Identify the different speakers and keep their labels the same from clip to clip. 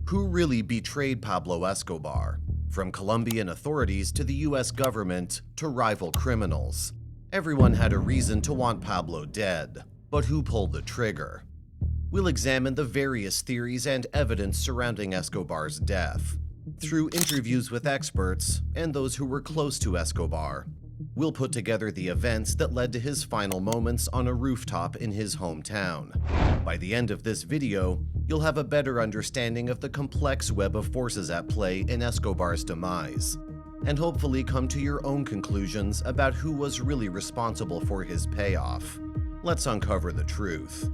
Speaker 1: Who really betrayed Pablo Escobar? From Colombian authorities to the US government to rival criminals. Everyone had a reason to want Pablo dead, but who pulled the trigger? We'll examine the various theories and evidence surrounding Escobar's death. Through interviews with experts and those who were close to Escobar, we'll put together the events that led to his final moments on a rooftop in his hometown. By the end of this video, you'll have a better understanding of the complex web of forces at play in Escobar's demise, and hopefully come to your own conclusions about who was really responsible for his payoff. Let's uncover the truth.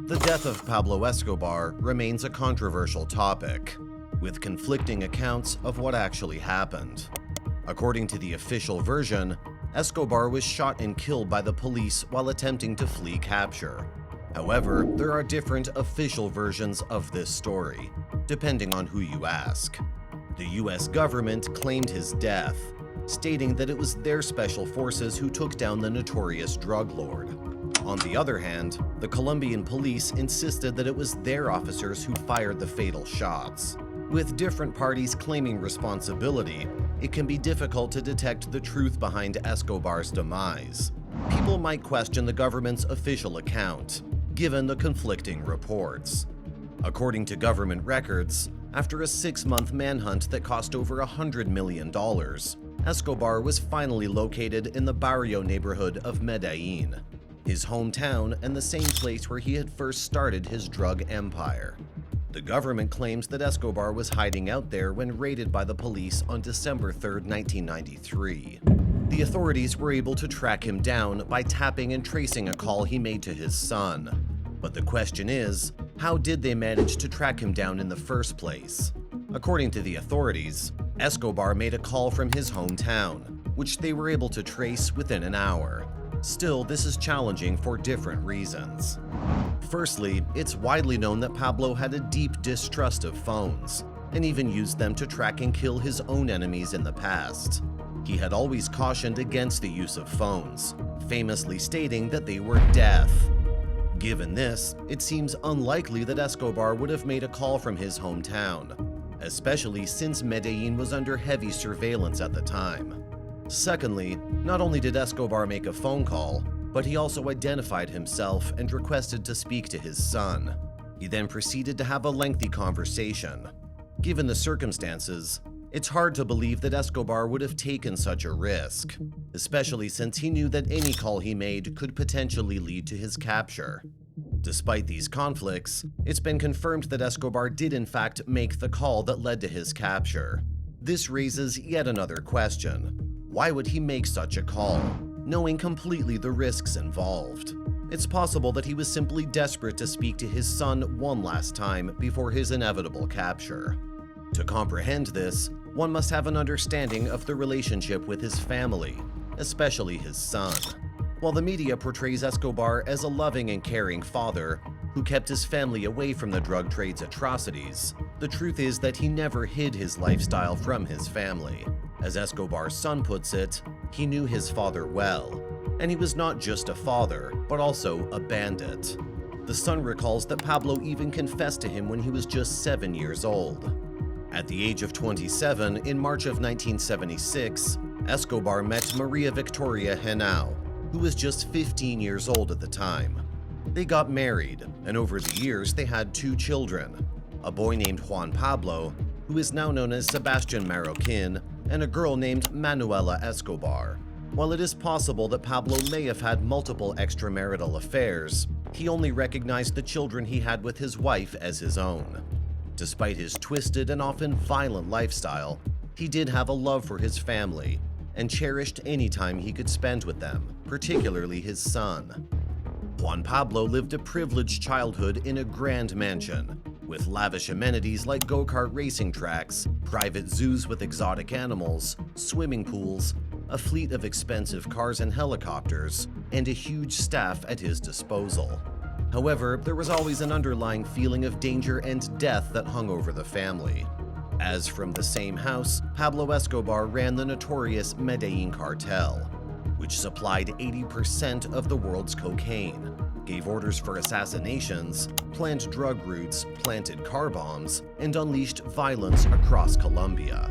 Speaker 1: The death of Pablo Escobar remains a controversial topic, with conflicting accounts of what actually happened. According to the official version, Escobar was shot and killed by the police while attempting to flee capture. However, there are different official versions of this story, depending on who you ask. The US government claimed his death, stating that it was their special forces who took down the notorious drug lord. On the other hand, the Colombian police insisted that it was their officers who fired the fatal shots. With different parties claiming responsibility, it can be difficult to detect the truth behind Escobar's demise. People might question the government's official account, given the conflicting reports. According to government records, after a 6-month manhunt that cost over $100 million, Escobar was finally located in the Barrio neighborhood of Medellin, his hometown and the same place where he had first started his drug empire. The government claims that Escobar was hiding out there when raided by the police on December 3, 1993. The authorities were able to track him down by tapping and tracing a call he made to his son. But the question is, how did they manage to track him down in the first place? According to the authorities, Escobar made a call from his hometown, which they were able to trace within an hour. Still, this is challenging for different reasons. Firstly, it's widely known that Pablo had a deep distrust of phones, and even used them to track and kill his own enemies in the past. He had always cautioned against the use of phones, famously stating that they were death. Given this, it seems unlikely that Escobar would have made a call from his hometown, especially since Medellin was under heavy surveillance at the time. Secondly, not only did Escobar make a phone call, but he also identified himself and requested to speak to his son. He then proceeded to have a lengthy conversation. Given the circumstances, it's hard to believe that Escobar would have taken such a risk, especially since he knew that any call he made could potentially lead to his capture. Despite these conflicts, it's been confirmed that Escobar did in fact make the call that led to his capture. This raises yet another question. Why would he make such a call, knowing completely the risks involved? It's possible that he was simply desperate to speak to his son one last time before his inevitable capture. To comprehend this, one must have an understanding of the relationship with his family, especially his son. While the media portrays Escobar as a loving and caring father who kept his family away from the drug trade's atrocities, the truth is that he never hid his lifestyle from his family. As Escobar's son puts it, he knew his father well, and he was not just a father, but also a bandit. The son recalls that Pablo even confessed to him when he was just 7 years old. At the age of 27, in March of 1976, Escobar met Maria Victoria Henao, who was just 15 years old at the time. They got married, and over the years they had 2 children, a boy named Juan Pablo, who is now known as Sebastian Marroquin, and a girl named Manuela Escobar. While it is possible that Pablo may have had multiple extramarital affairs, he only recognized the children he had with his wife as his own. Despite his twisted and often violent lifestyle, he did have a love for his family and cherished any time he could spend with them, particularly his son. Juan Pablo lived a privileged childhood in a grand mansion, with lavish amenities like go-kart racing tracks, private zoos with exotic animals, swimming pools, a fleet of expensive cars and helicopters, and a huge staff at his disposal. However, there was always an underlying feeling of danger and death that hung over the family. As from the same house, Pablo Escobar ran the notorious Medellin cartel, which supplied 80% of the world's cocaine. gave orders for assassinations, planned drug routes, planted car bombs, and unleashed violence across Colombia.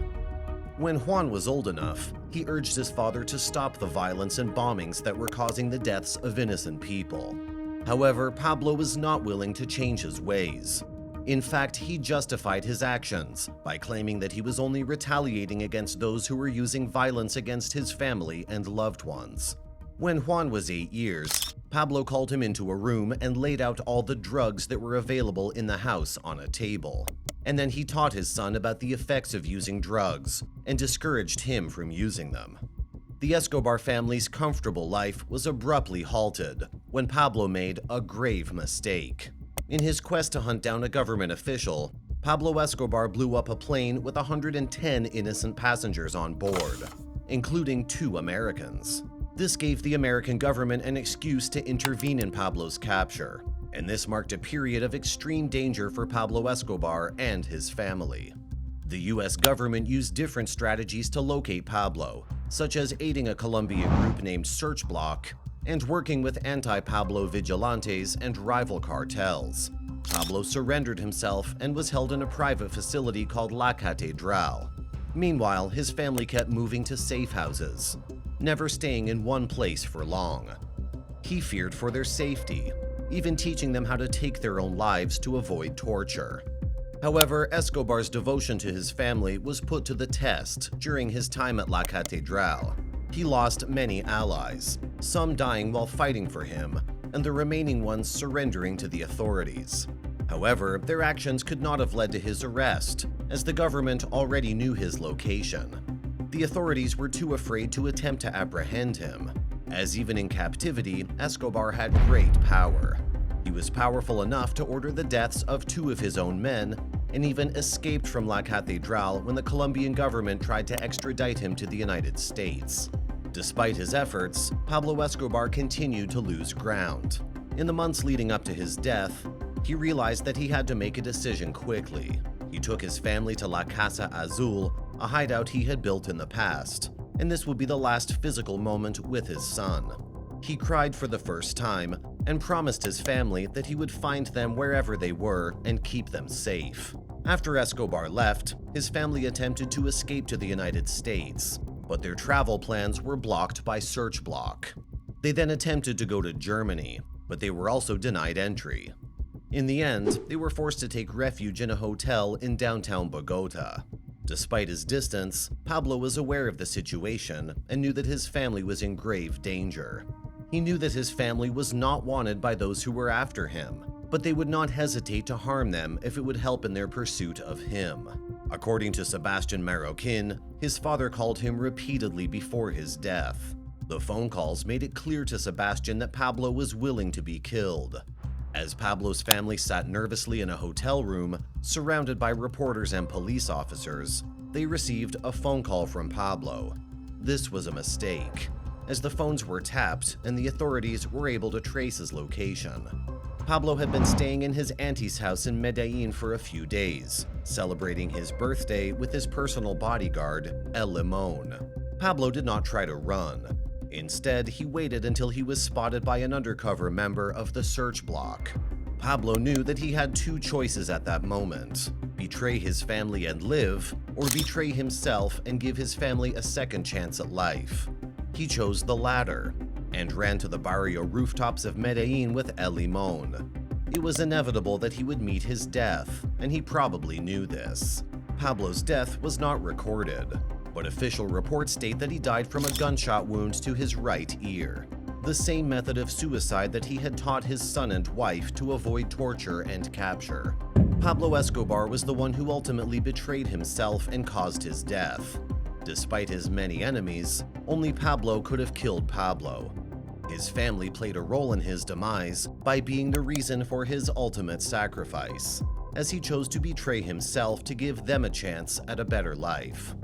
Speaker 1: When Juan was old enough, he urged his father to stop the violence and bombings that were causing the deaths of innocent people. However, Pablo was not willing to change his ways. In fact, he justified his actions by claiming that he was only retaliating against those who were using violence against his family and loved ones. When Juan was 8 years, Pablo called him into a room and laid out all the drugs that were available in the house on a table. And then he taught his son about the effects of using drugs and discouraged him from using them. The Escobar family's comfortable life was abruptly halted when Pablo made a grave mistake. In his quest to hunt down a government official, Pablo Escobar blew up a plane with 110 innocent passengers on board, including 2 Americans. This gave the American government an excuse to intervene in Pablo's capture, and this marked a period of extreme danger for Pablo Escobar and his family. The US government used different strategies to locate Pablo, such as aiding a Colombian group named Search Block and working with anti-Pablo vigilantes and rival cartels. Pablo surrendered himself and was held in a private facility called La Catedral. Meanwhile, his family kept moving to safe houses, never staying in one place for long. He feared for their safety, even teaching them how to take their own lives to avoid torture. However, Escobar's devotion to his family was put to the test during his time at La Catedral. He lost many allies, some dying while fighting for him, and the remaining ones surrendering to the authorities. However, their actions could not have led to his arrest, as the government already knew his location. The authorities were too afraid to attempt to apprehend him, as even in captivity, Escobar had great power. He was powerful enough to order the deaths of 2 of his own men and even escaped from La Catedral when the Colombian government tried to extradite him to the United States. Despite his efforts, Pablo Escobar continued to lose ground. In the months leading up to his death, he realized that he had to make a decision quickly. He took his family to La Casa Azul, a hideout he had built in the past, and this would be the last physical moment with his son. He cried for the first time and promised his family that he would find them wherever they were and keep them safe. After Escobar left, his family attempted to escape to the United States, but their travel plans were blocked by Search Block. They then attempted to go to Germany, but they were also denied entry. In the end, they were forced to take refuge in a hotel in downtown Bogota. Despite his distance, Pablo was aware of the situation and knew that his family was in grave danger. He knew that his family was not wanted by those who were after him, but they would not hesitate to harm them if it would help in their pursuit of him. According to Sebastian Marroquin, his father called him repeatedly before his death. The phone calls made it clear to Sebastian that Pablo was willing to be killed. As Pablo's family sat nervously in a hotel room, surrounded by reporters and police officers, they received a phone call from Pablo. This was a mistake, as the phones were tapped and the authorities were able to trace his location. Pablo had been staying in his auntie's house in Medellin for a few days, celebrating his birthday with his personal bodyguard, El Limon. Pablo did not try to run. Instead, he waited until he was spotted by an undercover member of the Search Block. Pablo knew that he had 2 choices at that moment: betray his family and live, or betray himself and give his family a second chance at life. He chose the latter and ran to the barrio rooftops of Medellin with El Limon. It was inevitable that he would meet his death, and he probably knew this. Pablo's death was not recorded, but official reports state that he died from a gunshot wound to his right ear, the same method of suicide that he had taught his son and wife to avoid torture and capture. Pablo Escobar was the one who ultimately betrayed himself and caused his death. Despite his many enemies, only Pablo could have killed Pablo. His family played a role in his demise by being the reason for his ultimate sacrifice, as he chose to betray himself to give them a chance at a better life.